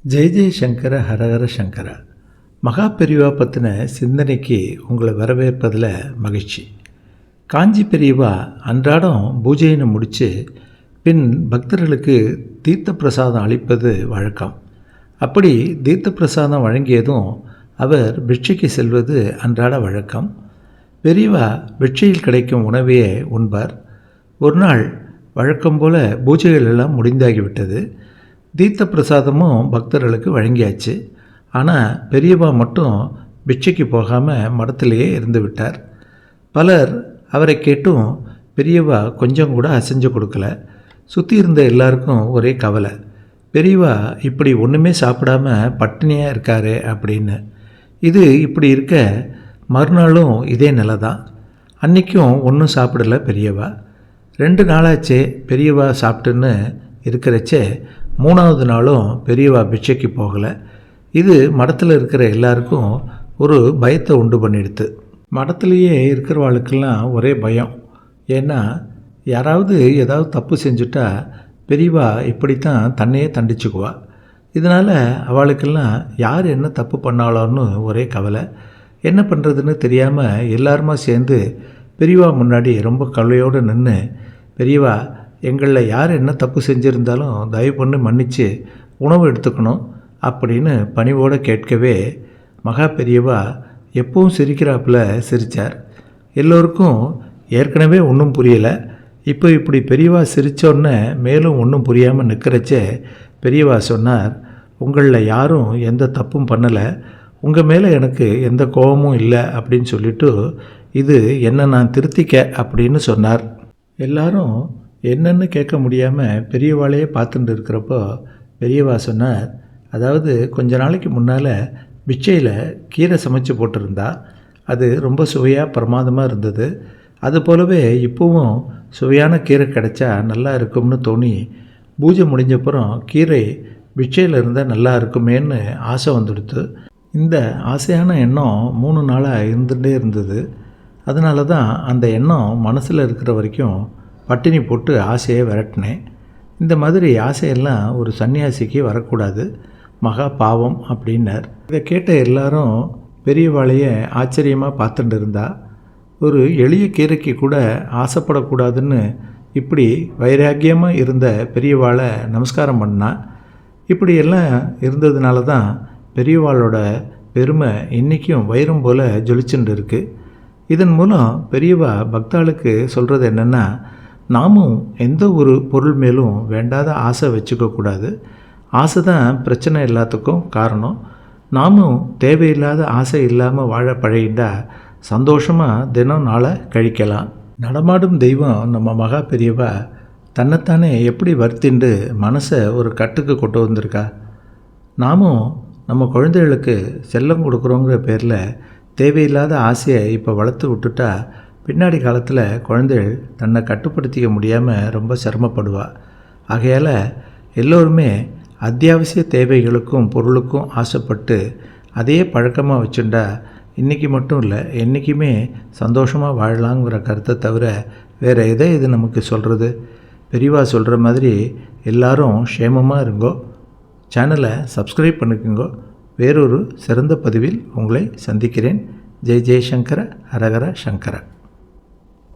ஜெய் ஜெய் சங்கர ஹரஹர சங்கர. மகா பெரியவா பற்றின சிந்தனைக்கு உங்களை வரவேற்பதில் மகிழ்ச்சி. காஞ்சி பெரியவா அன்றாடம் பூஜையினை முடித்து பின் பக்தர்களுக்கு தீர்த்த பிரசாதம் அளிப்பது வழக்கம். அப்படி தீர்த்த பிரசாதம் வழங்கியதும் அவர் பிட்சைக்கு செல்வது அன்றாட வழக்கம். பெரியவா பிட்சையில் கிடைக்கும் உணவையே உண்பார். ஒரு நாள் வழக்கம் போல் பூஜைகள் எல்லாம் முடிந்தாகிவிட்டது. தீர்த்த பிரசாதமும் பக்தர்களுக்கு வழங்கியாச்சு. ஆனால் பெரியவா மட்டும் பிட்சைக்கு போகாமல் மடத்திலேயே இருந்து விட்டார். பலர் அவரை கேட்டும் பெரியவா கொஞ்சம் கூட அசைஞ்சு கொடுக்கல. சுற்றி இருந்த எல்லாருக்கும் ஒரே கவலை, பெரியவா இப்படி ஒன்றுமே சாப்பிடாம பட்டினியாக இருக்காரு அப்படின்னு. இது இப்படி இருக்க மறுநாளும் இதே நிலை தான். அன்றைக்கும் ஒன்றும் சாப்பிடலை பெரியவா. 2 நாளாச்சே பெரியவா சாப்பிட்டுன்னு இருக்கிறச்சே 3வது நாளும் பெரியவா பிட்சைக்கு போகலை. இது மடத்தில் இருக்கிற எல்லாருக்கும் ஒரு பயத்தை உண்டு பண்ணிடுது. மடத்துலேயே இருக்கிறவாளுக்கெல்லாம் ஒரே பயம். ஏன்னா யாராவது ஏதாவது தப்பு செஞ்சுட்டா பெரியவா இப்படித்தான் தன்னையே தண்டிச்சுக்குவா. இதனால் அவளுக்கெல்லாம் யார் என்ன தப்பு பண்ணாலோன்னு ஒரே கவலை. என்ன பண்ணுறதுன்னு தெரியாமல் எல்லாருமா சேர்ந்து பெரியவா முன்னாடி ரொம்ப கவலையோடு நின்று, பெரியவா, எங்களில் யார் என்ன தப்பு செஞ்சுருந்தாலும் தயவு பண்ணி மன்னித்து உணவு எடுத்துக்கணும் அப்படின்னு பணிவோடு கேட்கவே மகா பெரியவா எப்பவும் சிரிக்கிறாப்புல சிரித்தார். எல்லோருக்கும் ஏற்கனவே ஒன்றும் புரியலை. இப்போ இப்படி பெரியவா சிரித்தோன்னே மேலும் ஒன்றும் புரியாமல் நிற்கிறச்சே பெரியவா சொன்னார், உங்களில் யாரும் எந்த தப்பும் பண்ணலை, உங்கள் மேலே எனக்கு எந்த கோபமும் இல்லை அப்படின்னு சொல்லிவிட்டு இது என்னை நான் திருத்திக்க அப்படின்னு சொன்னார். எல்லாரும் என்னன்னு கேட்க முடியாமல் பெரியவாளையே பார்த்துட்டு இருக்கிறப்போ பெரியவா சொன்னார், அதாவது கொஞ்ச நாளைக்கு முன்னால் பிட்சையில் கீரை சமைச்சு போட்டிருந்தா. அது ரொம்ப சுவையாக பிரமாதமாக இருந்தது. அது போலவே இப்போவும் சுவையான கீரை கிடைச்சா நல்லா இருக்கும்னு தோணி பூஜை முடிஞ்சப்புறம் கீரை பிட்சையில் இருந்தால் நல்லா இருக்குமேன்னு ஆசை வந்துடுத்து. இந்த ஆசையான எண்ணம் 3 நாளாக இருந்துகிட்டே இருந்தது. அதனால தான் அந்த எண்ணம் மனசில் இருக்கிற வரைக்கும் பட்டினி போட்டு ஆசையை விரட்டினேன். இந்த மாதிரி ஆசையெல்லாம் ஒரு சன்னியாசிக்கு வரக்கூடாது, மகா பாவம் அப்படின்னார். இதை கேட்ட எல்லாரும் பெரியவாளைய ஆச்சரியமாக பார்த்துட்டு இருந்தா. ஒரு எளிய கீரைக்கு கூட ஆசைப்படக்கூடாதுன்னு இப்படி வைராக்கியமாக இருந்த பெரியவாளை நமஸ்காரம் பண்ணா. இப்படியெல்லாம் இருந்ததுனால தான் பெரியவாளோட பெருமை இன்றைக்கும் வைரம் போல் ஜொலிச்சுட்டு இருக்குது. இதன் மூலம் பெரியவா பக்தாளுக்கு சொல்கிறது என்னென்னா, நாமும் எந்த ஒரு பொருள் மேலும் வேண்டாத ஆசை வச்சுக்கக்கூடாது. ஆசை தான் பிரச்சனை எல்லாத்துக்கும் காரணம். நாமும் தேவையில்லாத ஆசை இல்லாமல் வாழ பழகிண்டா சந்தோஷமாக தினம் நாளை கழிக்கலாம். நடமாடும் தெய்வம் நம்ம மகா பெரியவா தன்னைத்தானே எப்படி வருத்திண்டு மனசை ஒரு கட்டுக்கு கொண்டு வந்திருக்கா. நாமும் நம்ம குழந்தைகளுக்கு செல்லம் கொடுக்குறோங்கிற பேரில் தேவையில்லாத ஆசையை இப்போ வளர்த்து விட்டுட்டா பின்னாடி காலத்தில் குழந்தைகள் தன்னை கட்டுப்படுத்திக்க முடியாமல் ரொம்ப சிரமப்படுவா. ஆகையால் எல்லோருமே அத்தியாவசிய தேவைகளுக்கும் பொருளுக்கும் ஆசைப்பட்டு அதையே பழக்கமாக வச்சுட்டா இன்றைக்கி மட்டும் இல்லை, என்றைக்குமே சந்தோஷமாக வாழலாங்கிற கருத்தை தவிர வேறு எதை இது நமக்கு சொல்கிறது. பெரியவா சொல்கிற மாதிரி எல்லாரும் க்ஷேமமாக இருங்கோ. சேனலை சப்ஸ்கிரைப் பண்ணிக்கோங்க. வேறொரு சிறந்த பதிவில் உங்களை சந்திக்கிறேன். ஜெய் ஜெய் சங்கர ஹரஹர சங்கர.